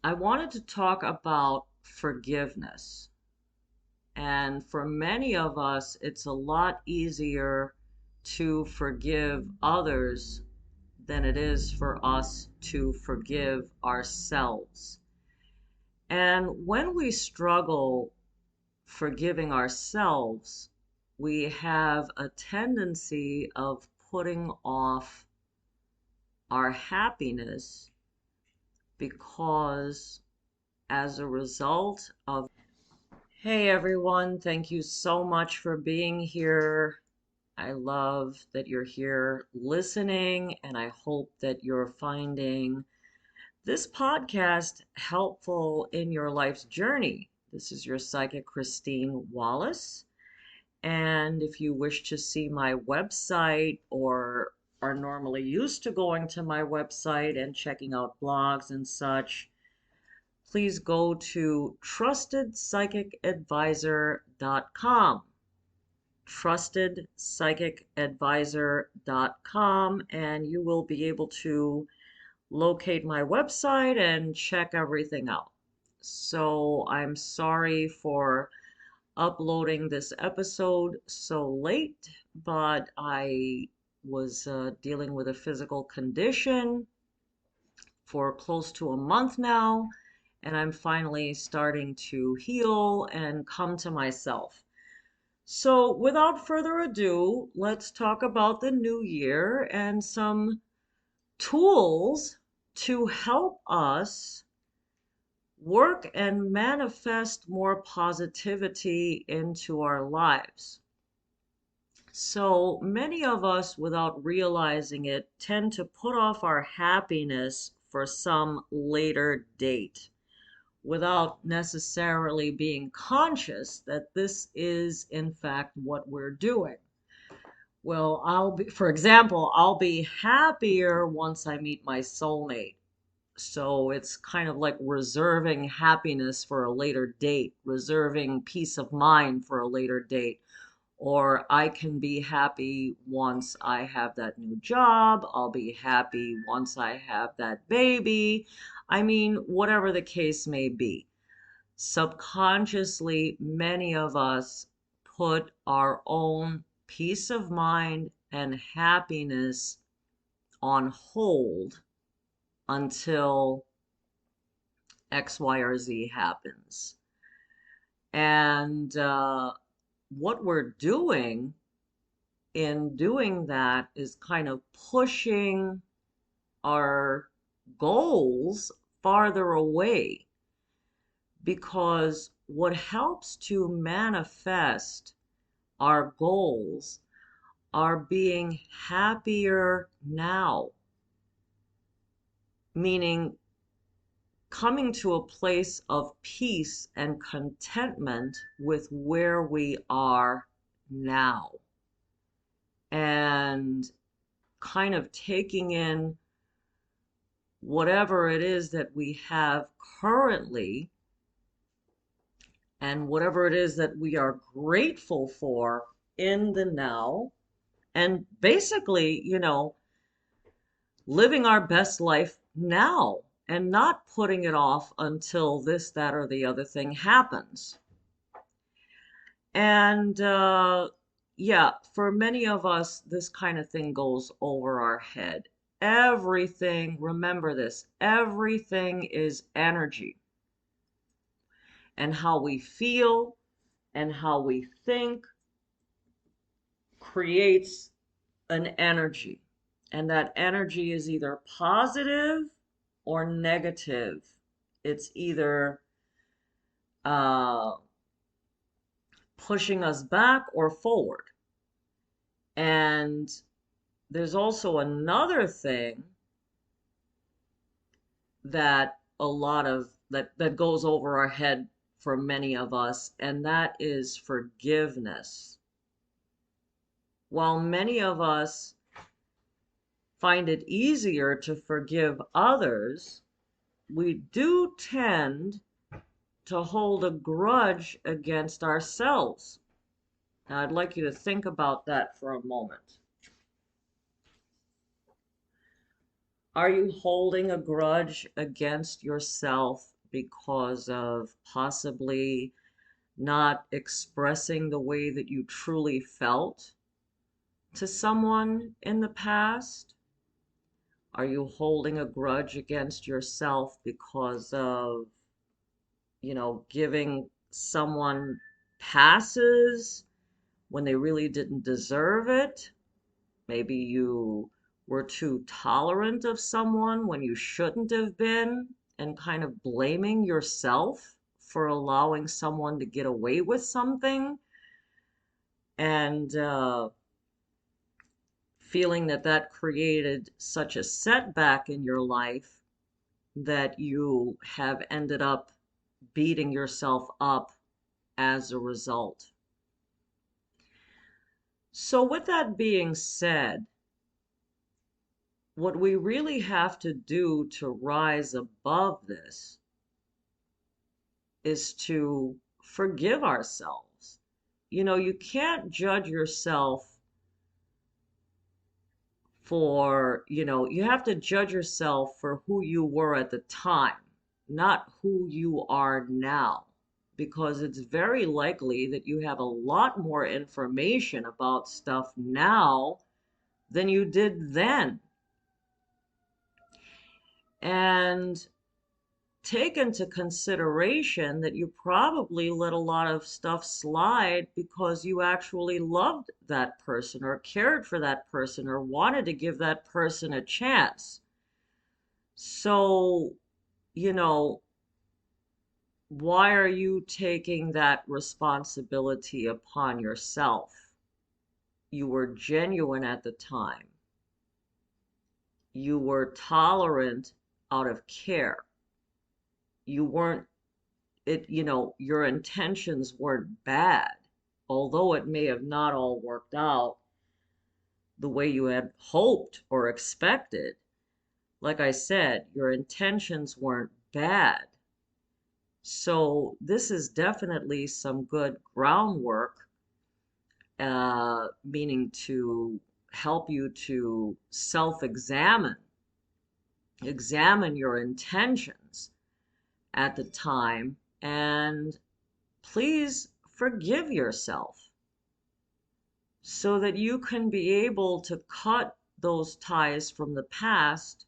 I wanted to talk about forgiveness. And for many of us, it's a lot easier to forgive others than it is for us to forgive ourselves. And when we struggle forgiving ourselves, we have a tendency of putting off our happiness because as a result of Hey everyone, thank you so much for being here. I love that you're here listening, and I hope that you're finding this podcast helpful in your life's journey. This is your psychic Christine Wallace, and if you wish to see my website or are normally used to going to my website and checking out blogs and such, please go to trustedpsychicadvisor.com. Trustedpsychicadvisor.com, and you will be able to locate my website and check everything out. So I'm sorry for uploading this episode so late, but I was dealing with a physical condition for close to a month now, and I'm finally starting to heal and come to myself. So, without further ado, let's talk about the new year and some tools to help us work and manifest more positivity into our lives. So many of us, without realizing it, tend to put off our happiness for some later date without necessarily being conscious that this is, in fact, what we're doing. Well, for example, I'll be happier once I meet my soulmate. So it's kind of like reserving happiness for a later date, reserving peace of mind for a later date. Or I can be happy once I have that new job. I'll be happy once I have that baby. I mean, whatever the case may be. Subconsciously, many of us put our own peace of mind and happiness on hold until X, Y, or Z happens. And what we're doing in doing that is kind of pushing our goals farther away, because what helps to manifest our goals are being happier now, meaning coming to a place of peace and contentment with where we are now, and kind of taking in whatever it is that we have currently and whatever it is that we are grateful for in the now, and basically, living our best life now and not putting it off until this, that, or the other thing happens. And yeah, for many of us, this kind of thing goes over our head. Everything, remember this, everything is energy. And how we feel and how we think creates an energy. And that energy is either positive or negative. It's either uh, pushing us back or forward. And there's also another thing that that goes over our head for many of us, and that is forgiveness. While many of us find it easier to forgive others, we do tend to hold a grudge against ourselves. Now, I'd like you to think about that for a moment. Are you holding a grudge against yourself because of possibly not expressing the way that you truly felt to someone in the past? Are you holding a grudge against yourself because of, giving someone passes when they really didn't deserve it? Maybe you were too tolerant of someone when you shouldn't have been, and kind of blaming yourself for allowing someone to get away with something, and feeling that that created such a setback in your life that you have ended up beating yourself up as a result. So, with that being said, what we really have to do to rise above this is to forgive ourselves. You can't judge yourself you have to judge yourself for who you were at the time, not who you are now. Because it's very likely that you have a lot more information about stuff now than you did then. And take into consideration that you probably let a lot of stuff slide because you actually loved that person or cared for that person or wanted to give that person a chance. So, you know, why are you taking that responsibility upon yourself? You were genuine at the time. You were tolerant out of care. You weren't your intentions weren't bad, although it may have not all worked out the way you had hoped or expected. Like I said, your intentions weren't bad. So this is definitely some good groundwork, meaning to help you to examine your intentions at the time, and please forgive yourself so that you can be able to cut those ties from the past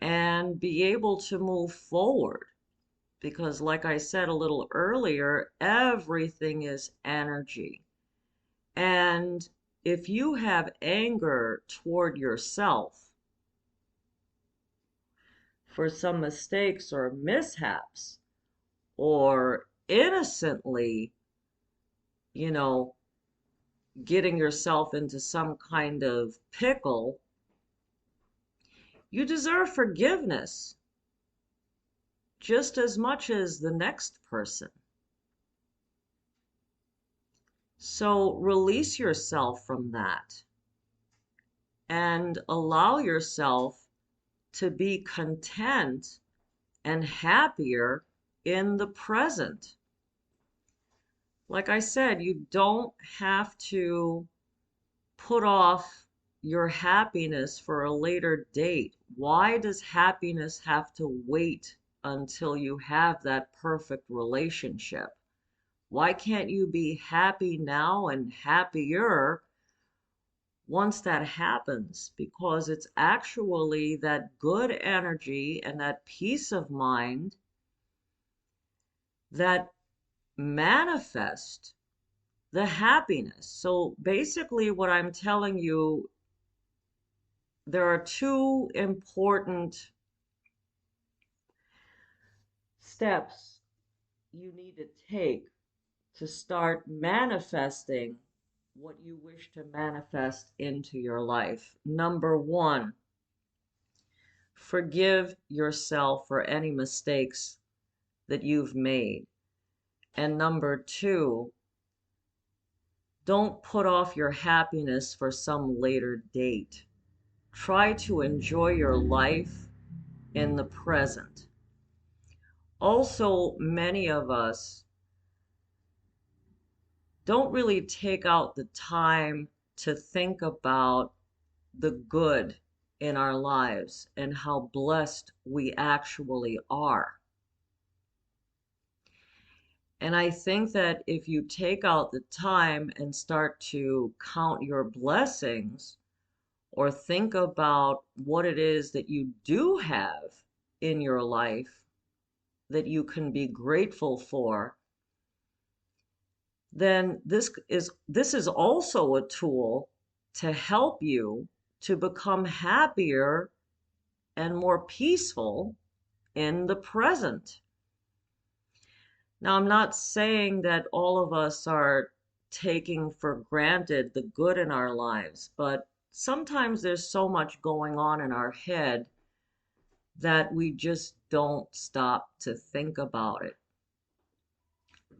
and be able to move forward. Because, like I said a little earlier, everything is energy. And if you have anger toward yourself for some mistakes or mishaps, or innocently, you know, getting yourself into some kind of pickle, you deserve forgiveness just as much as the next person. So release yourself from that and allow yourself to be content and happier in the present. Like I said, you don't have to put off your happiness for a later date. Why does happiness have to wait until you have that perfect relationship? Why can't you be happy now and happier once that happens? Because it's actually that good energy and that peace of mind that manifest the happiness. So basically, what I'm telling you, there are two important steps you need to take to start manifesting what you wish to manifest into your life. Number one, forgive yourself for any mistakes that you've made. And number two, don't put off your happiness for some later date. Try to enjoy your life in the present. Also, many of us don't really take out the time to think about the good in our lives and how blessed we actually are. And I think that if you take out the time and start to count your blessings or think about what it is that you do have in your life that you can be grateful for, then this is also a tool to help you to become happier and more peaceful in the present. Now, I'm not saying that all of us are taking for granted the good in our lives, but sometimes there's so much going on in our head that we just don't stop to think about it.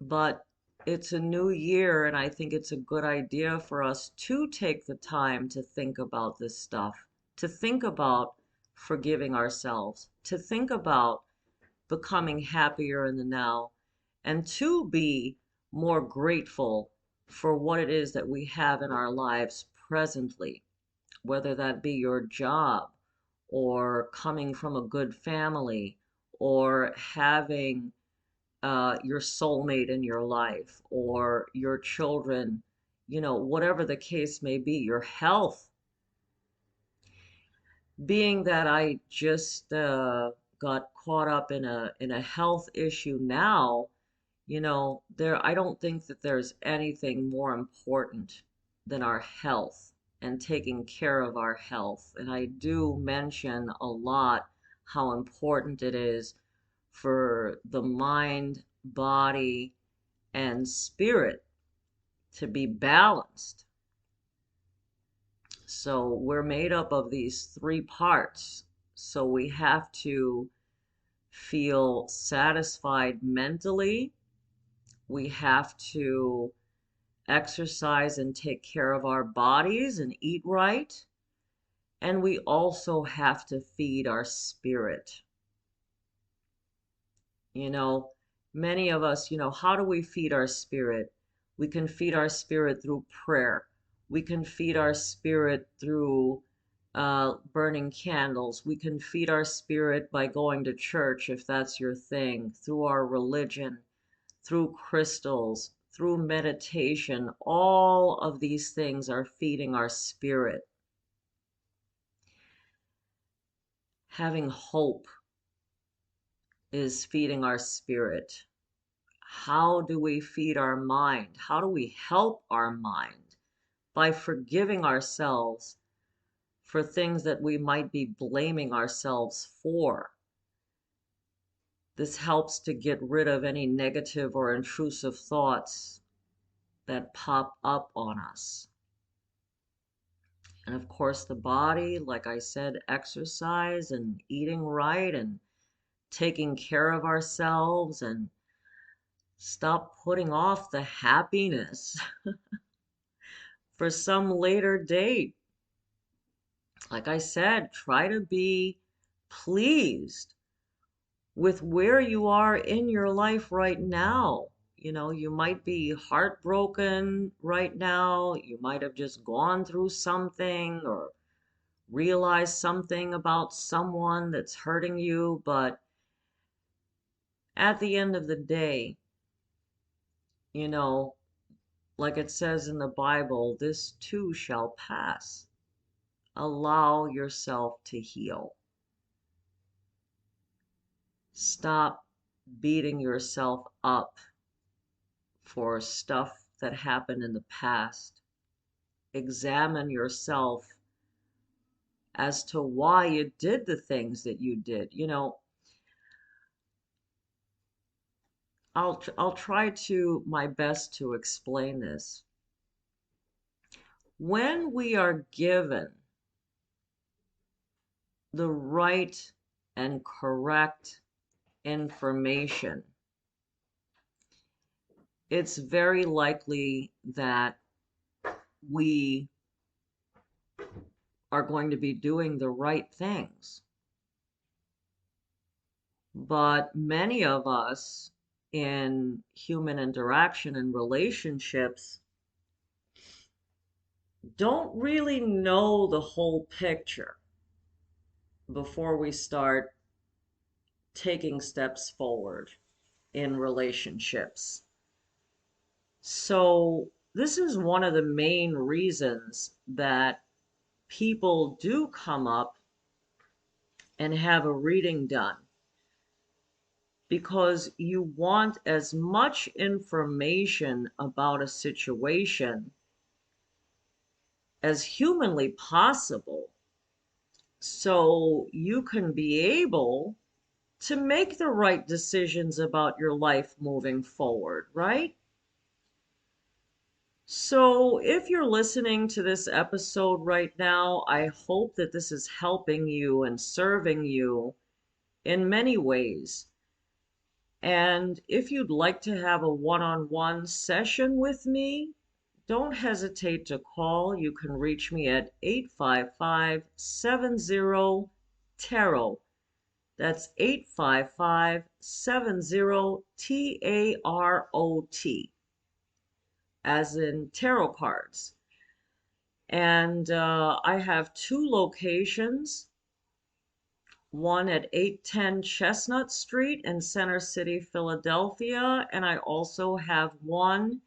But it's a new year, and I think it's a good idea for us to take the time to think about this stuff, to think about forgiving ourselves, to think about becoming happier in the now, and to be more grateful for what it is that we have in our lives presently, whether that be your job, or coming from a good family, or having your soulmate in your life, or your children, whatever the case may be, your health. Being that I just got caught up in a health issue now, there I don't think that there's anything more important than our health and taking care of our health. And I do mention a lot how important it is for the mind, body, and spirit to be balanced. So we're made up of these three parts. So we have to feel satisfied mentally. We have to exercise and take care of our bodies and eat right. And we also have to feed our spirit. You know, many of us, how do we feed our spirit? We can feed our spirit through prayer. We can feed our spirit through burning candles. We can feed our spirit by going to church if that's your thing, through our religion, through crystals, through meditation. All of these things are feeding our spirit. Having hope is feeding our spirit. How do we feed our mind? How do we help our mind? By forgiving ourselves for things that we might be blaming ourselves for. This helps to get rid of any negative or intrusive thoughts that pop up on us. And of course, the body, like I said, exercise and eating right and taking care of ourselves, and stop putting off the happiness for some later date. Like I said, try to be pleased with where you are in your life right now. You might be heartbroken right now. You might have just gone through something or realized something about someone that's hurting you. But at the end of the day, you know, like it says in the Bible, this too shall pass. Allow yourself to heal. Stop beating yourself up for stuff that happened in the past. Examine yourself as to why you did the things that you did. I'll try to my best to explain this. When we are given the right and correct information, it's very likely that we are going to be doing the right things. But many of us in human interaction and relationships don't really know the whole picture. before we start taking steps forward in relationships. So, this is one of the main reasons that people do come up and have a reading done because you want as much information about a situation as humanly possible so you can be able to make the right decisions about your life moving forward, right? So, if you're listening to this episode right now, I hope that this is helping you and serving you in many ways. And if you'd like to have a one-on-one session with me, don't hesitate to call. You can reach me at 855-70-TAROT. That's 855-70-TAROT, as in tarot cards. And I have two locations, one at 810 Chestnut Street in Center City, Philadelphia, and I also have one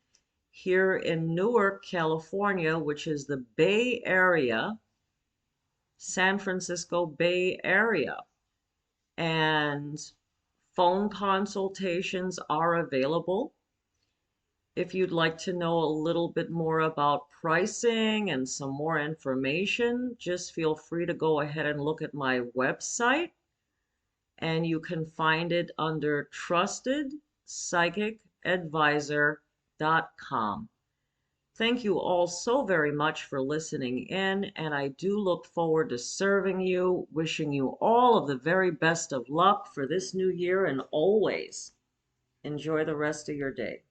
here in Newark, California, which is the Bay Area, San Francisco Bay Area. And phone consultations are available. If you'd like to know a little bit more about pricing and some more information, just feel free to go ahead and look at my website, and you can find it under trustedpsychicadvisor.com. Thank you all so very much for listening in, and I do look forward to serving you, wishing you all of the very best of luck for this new year and always enjoy the rest of your day.